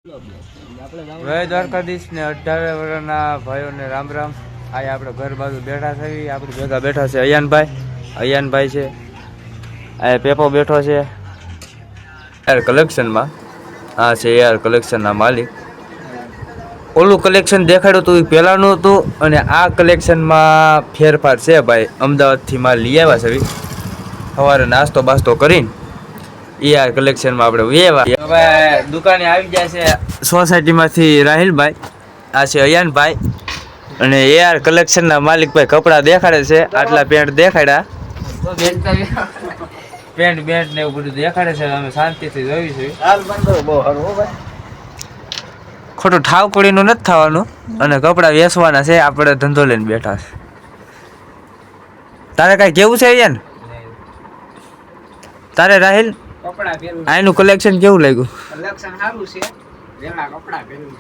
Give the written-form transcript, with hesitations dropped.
જય દ્વારકાધીશ ને 18 વર્ષના ભાઈઓને રામ રામ. આ આપણે ઘર બાજુ બેઠા છે, આપણી ભેગા બેઠા છે અયાનભાઈ છે, આ પેપો બેઠો છે એર કલેક્શનમાં. આ છે એર કલેક્શનના માલિક. ઓલું કલેક્શન દેખાડ્યું હતું એ પહેલાંનું હતું અને આ કલેક્શનમાં ફેરફાર છે ભાઈ. અમદાવાદથી માલ લઈ આવ્યા છે, સવારે નાસ્તો બાસ્તો કરીને એઆર કલેક્શનમાં આપણે હવે દુકાને આવી જાય છે સોસાયટીમાંથી રાહિલભાઈ. આ છે અયાનભાઈ અને એઆર કલેક્શનના માલિકભાઈ. કપડાં દેખાડે છે, આટલા પેન્ટ દેખાડ્યા, પેન્ટ બેન્ટ ને એવું બધું દેખાડે છે. અમે શાંતિથી જોઈશું. ખોટું ઠાવ પડીનું નથી થવાનું અને કપડાં વેચવાના છે. આપણે ધંધો લઈને બેઠા છે. તારે કાંઈ કેવું છે અયાન? તારે રાહિલ આનું કલેક્શન કેવું લાગ્યું? કલેક્શન સારું છે, વેલા કપડા પહેરું.